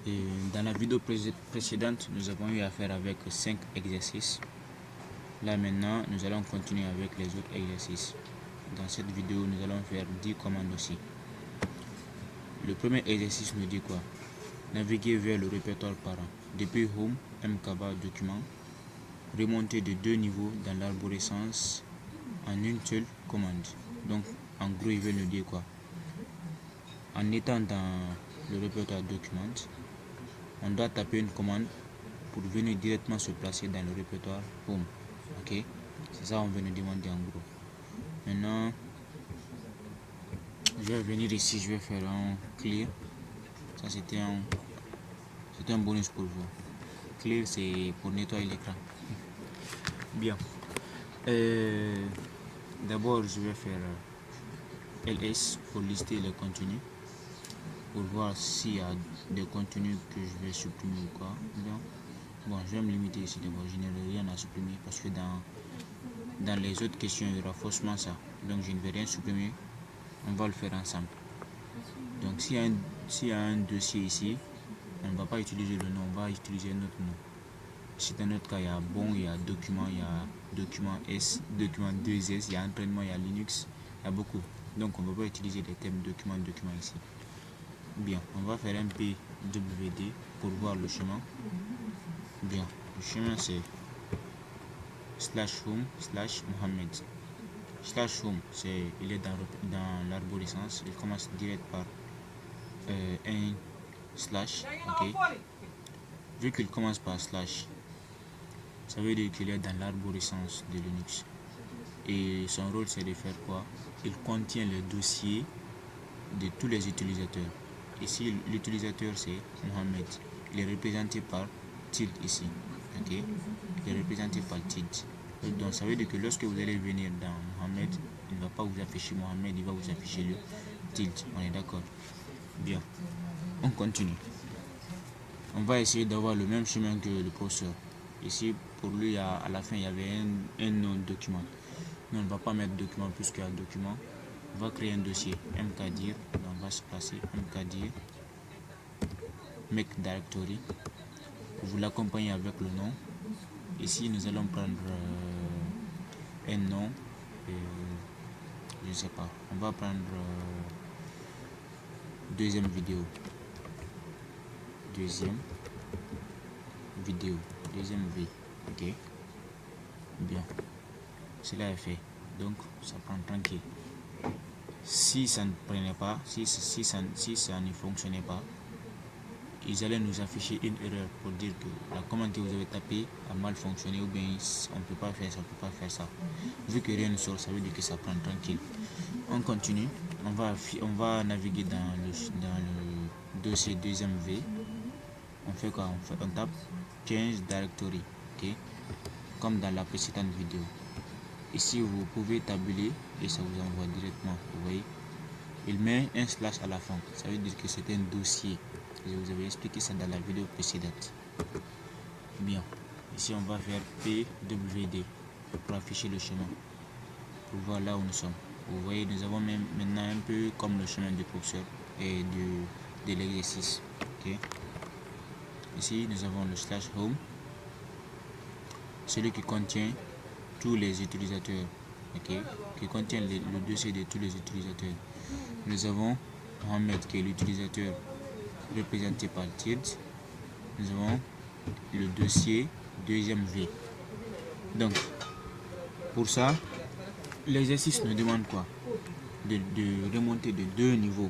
Et dans la vidéo précédente, nous avons eu à faire avec 5 exercices. Là maintenant, nous allons continuer avec les autres exercices. Dans cette vidéo, nous allons faire 10 commandes aussi. Le premier exercice nous dit quoi? Naviguer vers le répertoire parent. Depuis Home, MKBA, document. Remonter de 2 niveaux dans l'arborescence en une seule commande. Donc, en gros, il veut nous dire quoi? En étant dans le répertoire document, on doit taper une commande pour venir directement se placer dans le répertoire Home. Ok, c'est ça on veut nous demander en gros. Maintenant, je vais venir ici, je vais faire un clear. Ça c'était un bonus pour vous. Clear, c'est pour nettoyer l'écran. Bien. D'abord, je vais faire ls pour lister les contenus, pour voir s'il y a des contenus que je vais supprimer ou quoi. Bien. Bon, je vais me limiter ici d'abord. Je n'ai rien à supprimer parce que dans les autres questions, il y aura forcément ça. Donc, je ne vais rien supprimer. On va le faire ensemble. Donc, s'il y a un dossier ici, on ne va pas utiliser le nom, on va utiliser notre nom. Si dans notre cas, il y a bon, il y a document, il y a document S, document 2S, il y a entraînement, il y a Linux, il y a beaucoup. Donc, on ne va pas utiliser les termes document ici. Bien, on va faire un PWD pour voir le chemin. Bien, le chemin c'est /home/Mohamed. /home, il est dans l'arborescence. Il commence direct par un slash. Ok. Vu qu'il commence par slash, ça veut dire qu'il est dans l'arborescence de Linux. Et son rôle c'est de faire quoi? Il contient le dossier de tous les utilisateurs. Ici, l'utilisateur c'est Mohamed. Il est représenté par tilde ici. Ok. Il est représenté par tilde. Donc ça veut dire que lorsque vous allez venir dans Mohamed, il ne va pas vous afficher Mohamed, il va vous afficher le tilde. On est d'accord? Bien. On continue. On va essayer d'avoir le même chemin que le professeur. Ici, pour lui, à la fin, il y avait un nom de document. Nous, on ne va pas mettre document plus qu'un document. On va créer un dossier mkdir. On va se placer mkdir make directory. Vous l'accompagnez avec le nom. Ici, nous allons prendre un nom. Je ne sais pas. On va prendre deuxième vidéo. Deuxième V. Ok. Bien. Cela est fait. Donc, ça prend tranquille. Si ça ne prenait pas, si ça ne fonctionnait pas, ils allaient nous afficher une erreur pour dire que la commande que vous avez tapée a mal fonctionné ou bien on ne peut pas faire ça, on peut pas faire ça. Vu que rien ne sort, ça veut dire que ça prend tranquille. On continue. On va naviguer dans le dossier deuxième V. On fait quoi? On tape change directory. Ok. Comme dans la précédente vidéo. Ici, vous pouvez tabuler et ça vous envoie directement. Vous voyez, il met un slash à la fin. Ça veut dire que c'est un dossier. Je vous avais expliqué ça dans la vidéo précédente. Bien. Ici, on va faire PWD pour afficher le chemin. Pour voir là où nous sommes. Vous voyez, nous avons même maintenant un peu comme le chemin du professeur et de l'exercice. Ok. Ici, nous avons le /home. Celui qui contient tous les utilisateurs, ok, qui contient le dossier de tous les utilisateurs. Nous avons Mohamed qui est l'utilisateur représenté par tilde. Nous avons le dossier deuxième V. Donc, pour ça, l'exercice nous demande quoi? De remonter de 2 niveaux.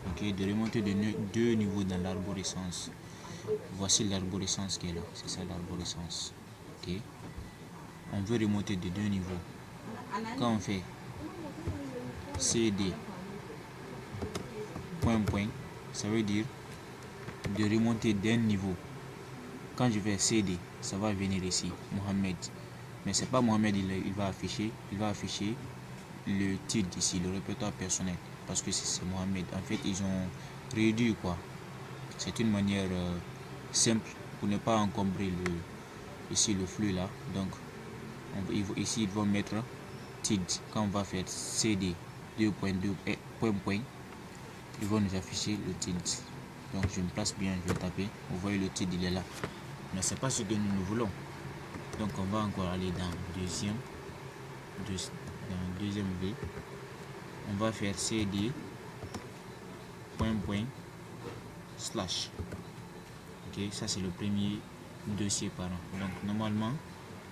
Ok, de remonter de 2 niveaux dans l'arborescence. Voici l'arborescence qui est là. C'est ça l'arborescence. Ok. On veut remonter de 2 niveaux. Quand on fait cd point, ça veut dire de remonter d'un niveau. Quand je fais cd, ça va venir ici, Mohamed. Mais c'est pas Mohamed, il va afficher le titre ici, le répertoire personnel. Parce que c'est Mohamed. En fait, ils ont réduit quoi. C'est une manière simple pour ne pas encombrer ici le flux là. Donc, ici, ils vont mettre tilde. Quand on va faire cd 2.2 point, ils vont nous afficher le tilde. Donc je me place bien, je vais taper. Vous voyez le titre, il est là. Mais c'est pas ce que nous voulons. Donc on va encore aller dans deuxième V. On va faire cd slash. Ok, ça c'est le premier dossier par an. Donc normalement,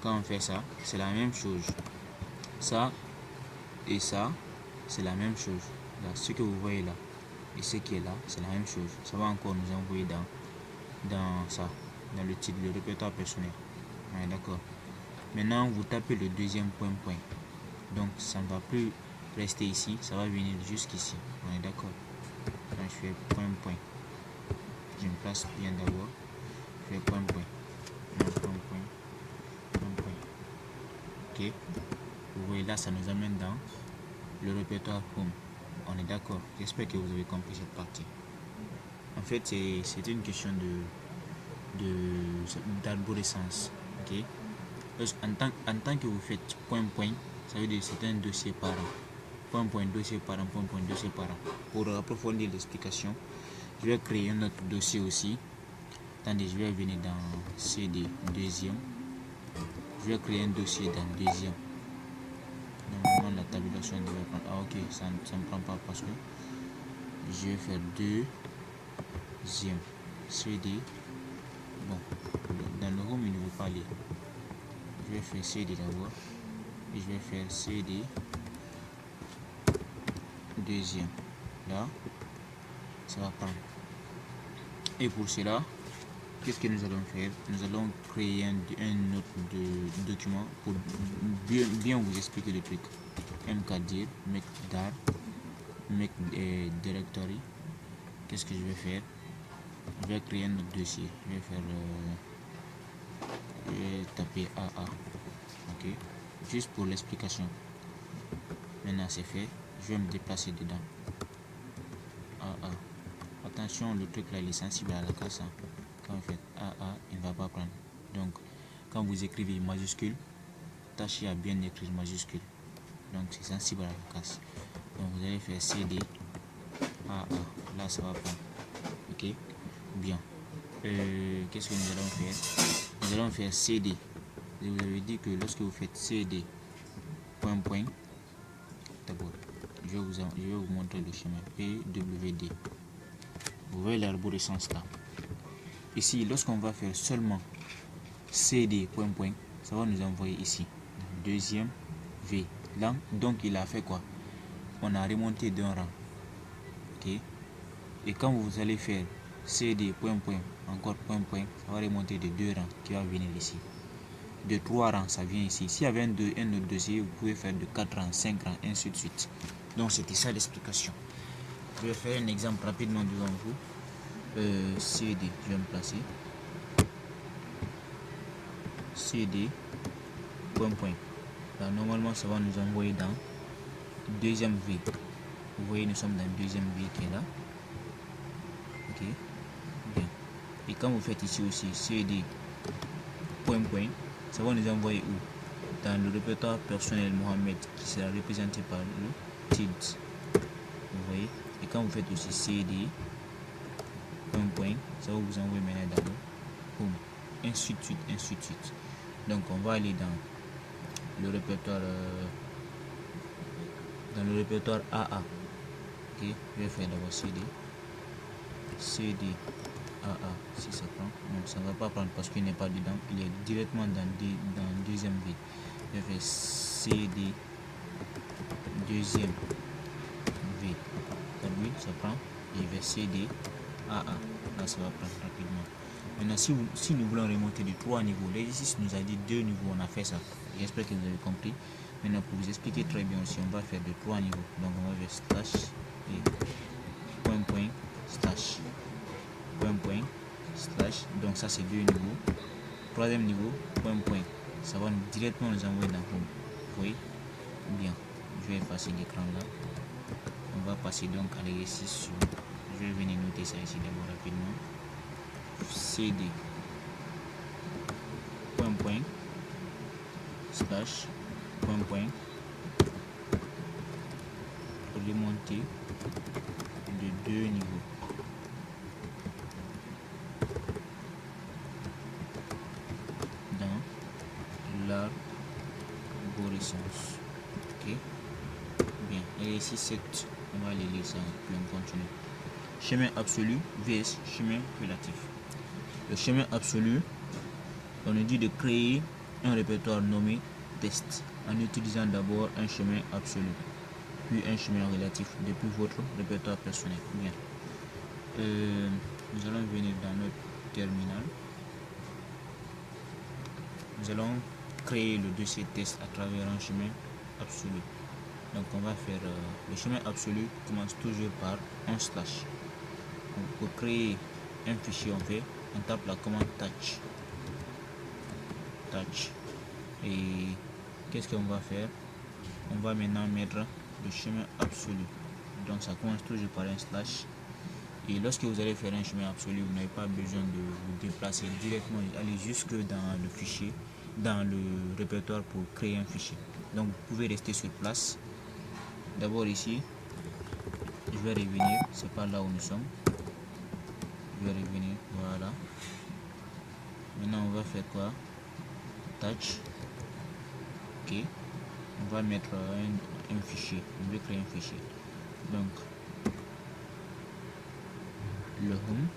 quand on fait ça, c'est la même chose. Ça et ça, c'est la même chose. Là, ce que vous voyez là et ce qui est là, c'est la même chose. Ça va encore nous envoyer dans ça, dans le titre, le répertoire personnel. Ouais, d'accord. Maintenant, vous tapez le deuxième point. Donc, ça ne va plus rester ici, ça va venir jusqu'ici. On est d'accord. Donc, je fais point. Je me place bien d'abord. Je fais point. Ok. Vous voyez là, ça nous amène dans le répertoire home. On est d'accord. J'espère que vous avez compris cette partie. En fait, c'est une question d'arborescence. Ok. En tant que vous faites point, ça veut dire que c'est un dossier par an. Point, dossier par an, point, dossier par an. Pour approfondir l'explication, je vais créer un autre dossier aussi. Attendez, je vais venir dans CD deuxième. Je vais créer un dossier dans deuxième. Normalement, la tabulation devrait prendre. Ah, ok, ça ne prend pas parce que je vais faire deuxième. CD. Bon, dans le home, il ne veut pas lire. Je vais faire CD d'abord. Et je vais faire CD deuxième. Là, ça va prendre. Et pour cela, qu'est-ce que nous allons faire? Nous allons créer un autre document pour bien vous expliquer le truc. mkdir, mkdar, directory. Qu'est-ce que je vais faire? Je vais créer un autre dossier. Je vais faire je vais taper AA. Ok, juste pour l'explication. Maintenant c'est fait, je vais me déplacer dedans. AA. Attention, le truc là il est sensible à la casse. Quand vous faites AA, il ne va pas prendre. Donc quand vous écrivez majuscule, tâchez à bien écrire majuscule. Donc c'est sensible à la casse. Donc vous allez faire CD AA. Là ça va prendre. Ok, bien. Qu'est-ce que nous allons faire? Nous allons faire CD. Je vous avais dit que lorsque vous faites CD point, d'abord je vais vous montrer le schéma PWD. Vous voyez l'arborescence là. Ici, lorsqu'on va faire seulement CD point, ça va nous envoyer ici deuxième V. Là, donc il a fait quoi? On a remonté d'un rang. Ok. Et quand vous allez faire CD point, encore point, ça va remonter de 2 rangs qui va venir ici. De 3 rangs, ça vient ici. S'il y avait un autre dossier, vous pouvez faire de 4 rangs, 5 rangs, ainsi de suite. Donc c'était ça l'explication. Je vais faire un exemple rapidement devant vous. CD, je vais me placer. CD point. Là, normalement, ça va nous envoyer dans deuxième V. Vous voyez, nous sommes dans deuxième V qui est là. Ok, bien. Et quand vous faites ici aussi CD point, ça va nous envoyer où? Dans le répertoire personnel Mohamed qui sera représenté par le tilt. Vous voyez. Et quand vous faites aussi CD point, ça va vous envoyer maintenant dans le home. Ainsi de suite. Donc on va aller dans le répertoire AA. Ok, je vais faire d'abord CD AA. Si ça prend, non, ça ne va pas prendre parce qu'il n'est pas dedans, il est directement dans deuxième V. Je vais faire CD deuxième V. Oui, ça prend. Et je vais CD AA. Là, ça va prendre rapidement. Maintenant, si nous voulons remonter de 3 niveaux, l'exercice nous a dit 2 niveaux, on a fait ça. J'espère que vous avez compris. Maintenant, pour vous expliquer très bien aussi, on va faire de 3 niveaux. Donc, on va faire slash et point, slash, point, slash. Donc, ça, c'est 2 niveaux. Troisième niveau, point. Ça va directement nous envoyer dans home. Vous voyez? Bien. Je vais effacer l'écran là. On va passer donc à l'exercice suivant. Je vais venir noter ça ici d'abord rapidement. CD point, slash, point, remonter de 2 niveaux. arborescence. Ok, bien. Et ici 7, on va aller lire ça, puis on continue. Chemin absolu vs chemin relatif. Le chemin absolu, on nous dit de créer un répertoire nommé test en utilisant d'abord un chemin absolu, puis un chemin relatif depuis votre répertoire personnel. Bien. Nous allons venir dans notre terminal. Nous allons créer le dossier test à travers un chemin absolu. Donc on va faire le chemin absolu commence toujours par un slash. Donc, pour créer un fichier, on tape la commande touch. Et qu'est-ce qu'on va faire? On va maintenant mettre le chemin absolu. Donc ça commence toujours par un slash. Et lorsque vous allez faire un chemin absolu, vous n'avez pas besoin de vous déplacer directement, aller jusque dans le fichier, dans le répertoire pour créer un fichier. Donc vous pouvez rester sur place. D'abord ici, je vais revenir, c'est pas là où nous sommes. Je vais revenir, voilà. Maintenant on va faire quoi? Touch. Ok. On va mettre un fichier. On veut créer un fichier. Donc le home.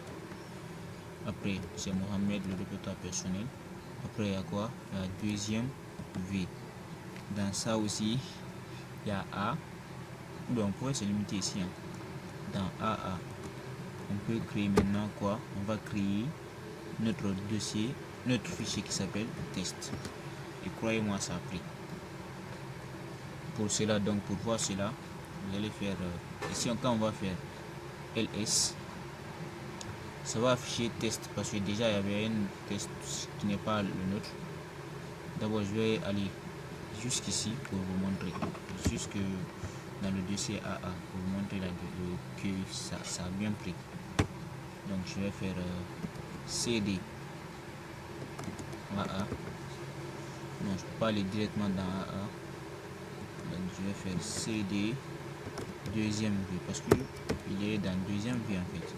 Après c'est Mohamed, le répertoire personnel. Après il y a quoi? Il y a deuxième V. Dans ça aussi il y a A. Donc on pourrait se limiter ici. Dans AA, on peut créer maintenant quoi? On va créer notre dossier, notre fichier qui s'appelle test. Et croyez-moi, ça a pris. Pour cela, donc pour voir cela, vous allez faire ici quand on va faire ls, ça va afficher test parce que déjà il y avait un test qui n'est pas le nôtre. D'abord je vais aller jusqu'ici pour vous montrer, jusque dans le dossier AA pour vous montrer que ça a bien pris. Donc je vais faire cd AA. Non, je peux pas aller directement dans AA. Donc je vais faire cd deuxième V parce que il est dans deuxième V en fait.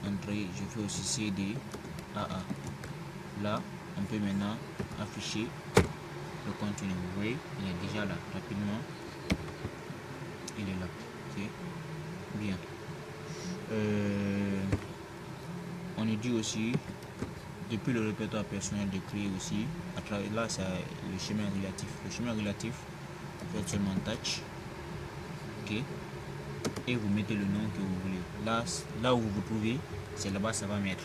Entrée, je fais aussi cd AA. Là on peut maintenant afficher le contenu. Vous voyez, il est déjà là. Rapidement, il est là. Ok, bien. On nous dit aussi depuis le répertoire personnel de créer aussi à travers là c'est le chemin relatif. Le chemin relatif, vous faites seulement touch. Ok, et vous mettez le nom que vous voulez. Là où vous vous trouvez, c'est là-bas ça va mettre.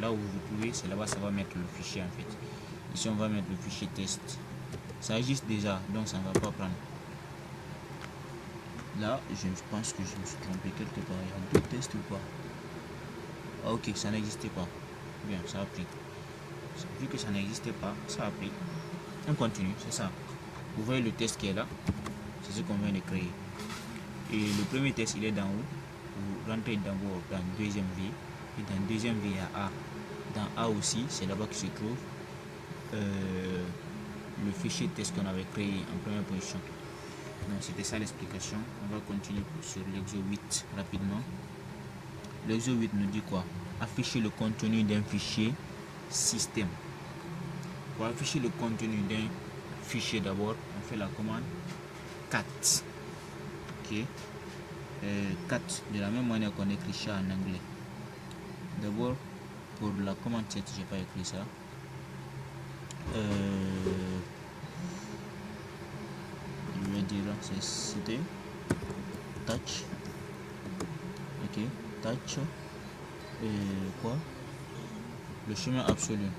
Là où vous vous trouvez, c'est là-bas ça va mettre le fichier en fait. Ici on va mettre le fichier test. Ça existe déjà, donc ça ne va pas prendre. Là, je pense que je me suis trompé quelque part. Il y a deux tests ou pas? Ah, ok, ça n'existait pas. Bien, ça a pris. Vu que ça n'existait pas, ça a pris. On continue, c'est ça. Vous voyez le test qui est là. C'est ce qu'on vient de créer. Et le premier test, il est d'en haut. Vous rentrez d'abord dans deuxième V. Et dans deuxième V, il y a A. Dans A aussi, c'est là-bas que se trouve le fichier test qu'on avait créé en première position. Donc c'était ça l'explication. On va continuer sur l'exo 8 rapidement. L'exo 8 nous dit quoi? Afficher le contenu d'un fichier système. Pour afficher le contenu d'un fichier, d'abord on fait la commande cat. Ok, cat de la même manière qu'on écrit chat en anglais. D'abord pour la commande 7, j'ai pas écrit ça. Je vais dire c'était touch. Ok, touch. Quoi? Le chemin absolu.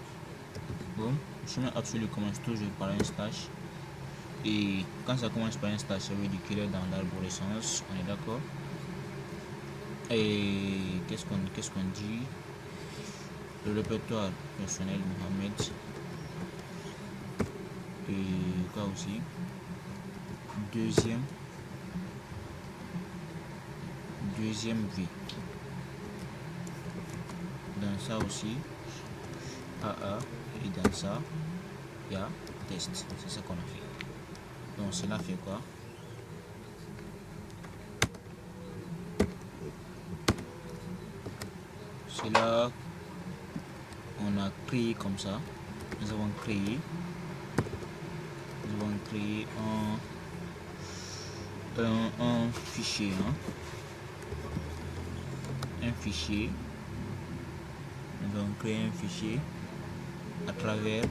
Bon, le chemin absolu commence toujours par un slash. Et quand ça commence par un slash, ça veut dire qu'il est dans l'arborescence. On est d'accord? Et qu'est-ce qu'on dit? Le répertoire personnel Mohamed. Et quoi aussi? Deuxième V. Dans ça aussi AA, et dans ça il y a test. C'est ça qu'on a fait. Donc cela fait quoi? Cela, on a créé comme ça. Nous avons créé créer un fichier, un fichier. Nous allons créer un fichier à travers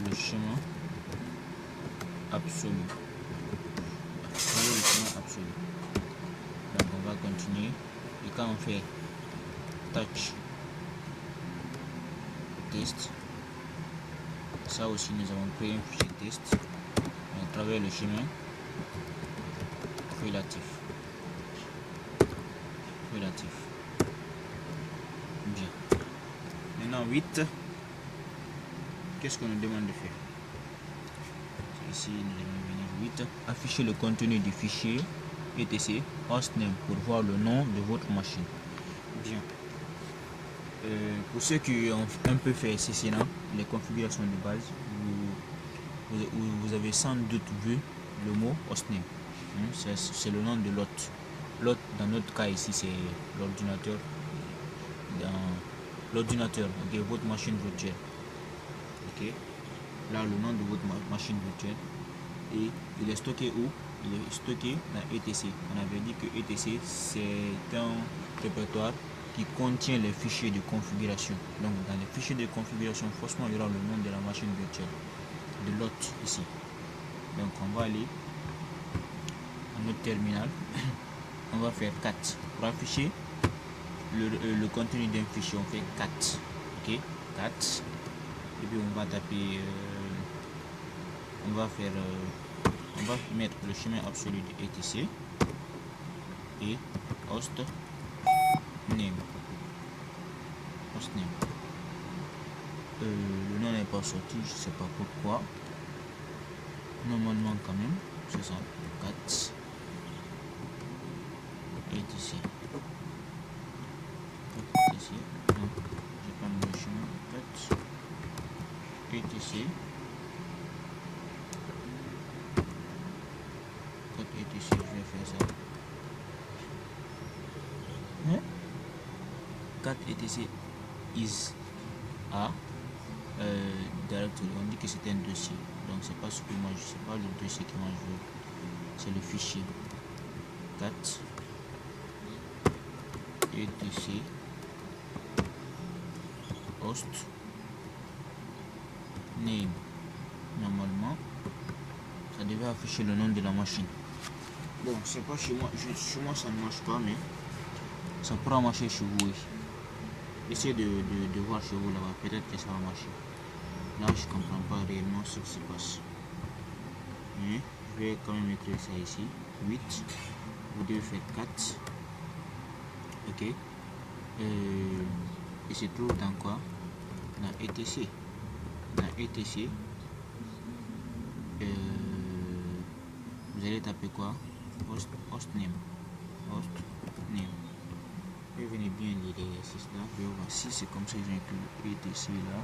le chemin absolu. Donc on va continuer, et quand on fait touch test, ça aussi nous avons créé un fichier test à travers le chemin relatif. Bien. Maintenant 8, qu'est-ce qu'on nous demande de faire? Ici nous allons venir 8, afficher le contenu du fichier etc hostname pour voir le nom de votre machine. Bien. Pour ceux qui ont un peu fait ceci là, les configurations de base, vous avez sans doute vu le mot hostname. C'est le nom de l'hôte. L'hôte dans notre cas ici c'est l'ordinateur. Ok, votre machine virtuelle. Ok, là le nom de votre machine virtuelle, et il est stocké où? Il est stocké dans etc. On avait dit que etc c'est un répertoire qui contient les fichiers de configuration. Donc dans les fichiers de configuration, forcément il y aura le nom de la machine virtuelle, de l'hôte ici. Donc on va aller à notre terminal. On va faire 4 pour afficher le contenu d'un fichier. On fait 4. Ok, 4, et puis on va taper on va mettre le chemin absolu de etc et host name. Le nom n'est pas sorti, je sais pas pourquoi. Normalement quand même c'est ça. 4 etc. Donc je prends le chemin 4 etc. Je vais faire ça. 4 etc is a directory. On dit que c'est un dossier, donc c'est pas ce que moi je sais pas le dossier que moi je veux, c'est le fichier 4 etc host name. Normalement ça devait afficher le nom de la machine. Bon, c'est pas chez moi, chez moi ça ne marche pas, mais ça pourra marcher chez vous. Essayez de voir chez vous là-bas, peut-être que ça va marcher. Là je comprends pas réellement ce qui se passe, mais je vais quand même écrire ça ici. 8, vous devez faire 4. Ok, et se trouve dans quoi? Dans etc. Vous allez taper quoi? Hostname. Je vais venir bien lire l'exercice là. Je vais voir si c'est comme ça que j'ai inclus etc là.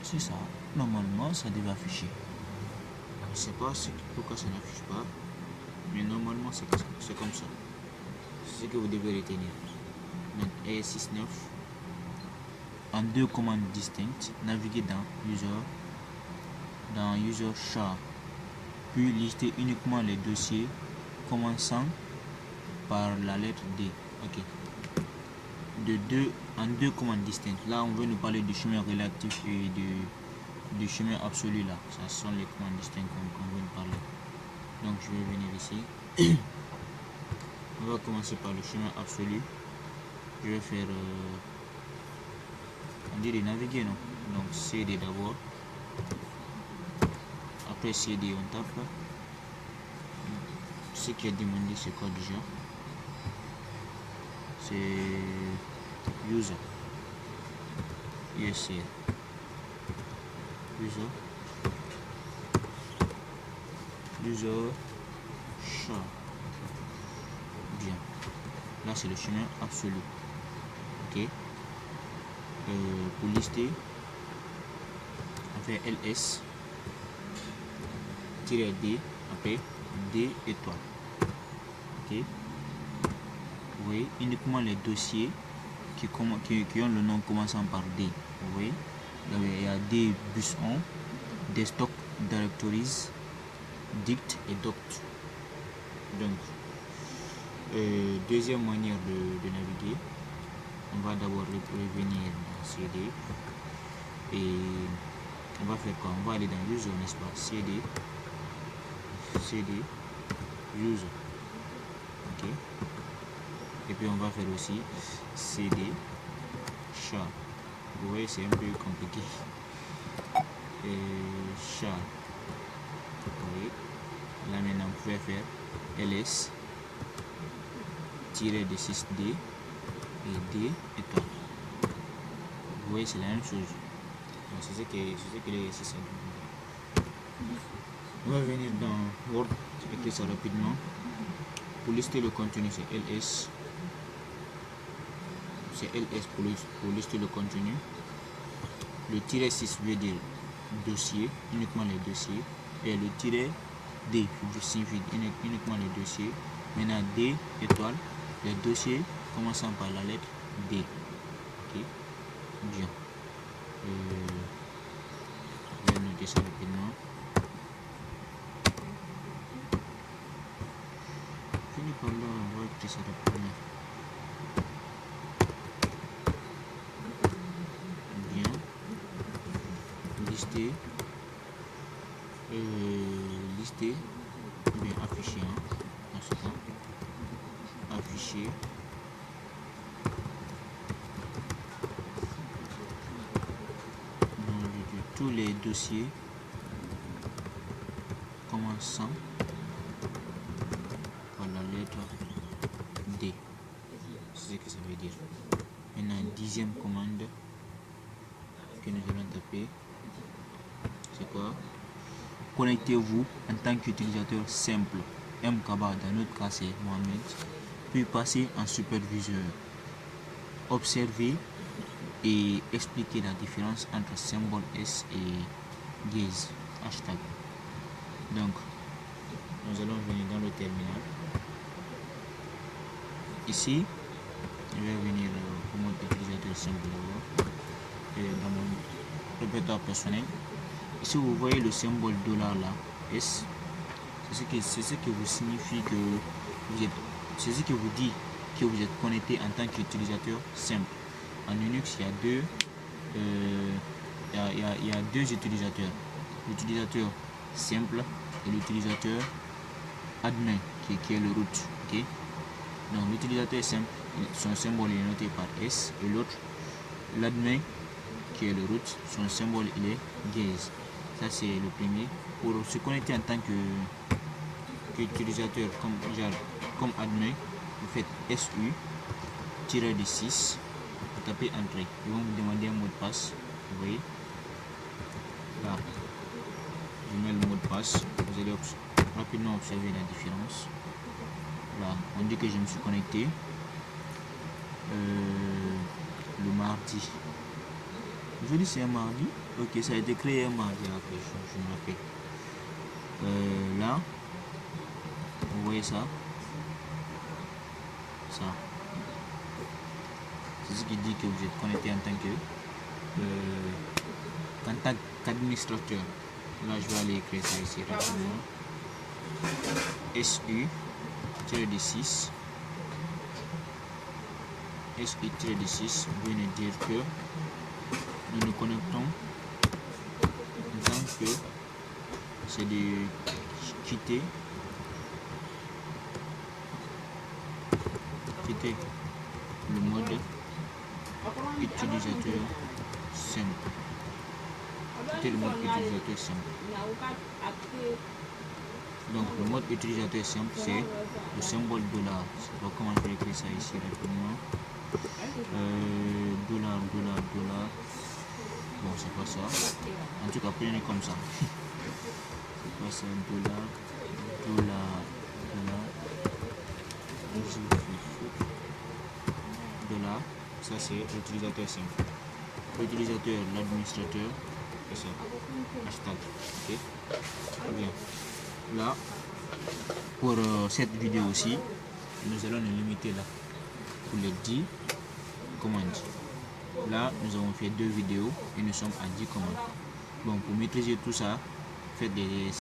C'est ça. Normalement ça devait afficher. Je ne sais pas pourquoi ça n'affiche pas, mais normalement c'est comme ça. C'est ce que vous devez retenir. Donc ES69 en 2 commandes distinctes, naviguer dans user char, puis lister uniquement les dossiers commençant par la lettre D. Ok, en deux commandes distinctes. Là on veut nous parler du chemin relatif et du chemin absolu. Là ça sont les commandes distinctes qu'on veut nous parler. Donc je vais venir ici. On va commencer par le chemin absolu. Je vais faire on dit de naviguer, non? Donc CD d'abord, après CD on tape. Ce qui est demandé c'est quoi déjà? C'est user char. Bien, là c'est le chemin absolu. Ok, pour lister on fait ls -d après d étoile. Ok, vous voyez uniquement les dossiers qui ont le nom commençant par D. Vous voyez, il y a D bus 1, stock directories, dict et doct. Donc, deuxième manière de naviguer, on va d'abord revenir dans CD et on va faire quoi? On va aller dans user, n'est-ce pas? CD user, ok, et puis on va faire aussi CD char. Vous voyez, c'est un peu compliqué. Et char, oui. Là maintenant vous pouvez faire ls de 6d et d étoile. Vous voyez, c'est la même chose. C'est ce que l'exercice a. On va venir dans Word, écrire ça rapidement. Pour lister le contenu, c'est ls. C'est ls pour lister le contenu. Le tiret 6 veut dire dossier, uniquement les dossiers. Et le tiret D signifie uniquement les dossiers. Maintenant D étoile, les dossiers commençant par la lettre D. Ok, bien. Je vais noter ça rapidement. Fini par là, on va écrire ça rapidement. Bien. Lister. Lister. Bien, afficher. Dans ce cas. Afficher. Tous les dossiers commençant par la lettre D. C'est ce que ça veut dire. Maintenant, dixième commande que nous allons taper, c'est quoi? Connectez-vous en tant qu'utilisateur simple. Mkaba, dans notre cas c'est Mohamed, puis passez en superviseur. Observez et expliquer la différence entre symbole S et gaze, hashtag. Donc, nous allons venir dans le terminal. Ici, je vais venir au mode utilisateur simple d'abord, dans mon répertoire personnel. Ici, vous voyez le symbole dollar là, S. C'est ce que vous signifie que vous êtes, c'est ce que vous dit que vous êtes connecté en tant qu'utilisateur simple. En Linux, il y a deux utilisateurs, l'utilisateur simple et l'utilisateur admin qui est le root. Okay? Donc l'utilisateur simple, son symbole est noté par S, et l'autre, l'admin qui est le root, son symbole il est gaze. Ça c'est le premier. Pour se connecter en tant qu'utilisateur comme admin, vous faites SU de 6. Vous tapez entrée, ils vont vous demander un mot de passe. Vous voyez là, je mets le mot de passe. Vous allez rapidement observer la différence. Là, on dit que je me suis connecté le mardi. Aujourd'hui c'est un mardi. Ok, ça a été créé un mardi après, je me rappelle. Là, vous voyez ça. C'est ce qui dit que vous êtes connecté en tant qu'administrateur. Là, je vais aller écrire ça ici rapidement. SU-6. SU-6 veut dire que nous nous connectons en tant que c'est de quitter le mode utilisateur simple. Quitter le mode utilisateur simple. Donc le mode utilisateur simple c'est le symbole dollar. Donc comment je vais écrire ça ici rapidement. Dollar. Bon, c'est pas ça. En tout cas, prenez comme ça. C'est pas ça, dollar. Ça c'est l'utilisateur simple. L'utilisateur, l'administrateur, c'est ça. Hashtag. Ok. Très bien. Là, pour cette vidéo aussi, nous allons nous limiter là pour les 10 commandes. Là, nous avons fait 2 vidéos et nous sommes à 10 commandes. Bon, pour maîtriser tout ça, faites des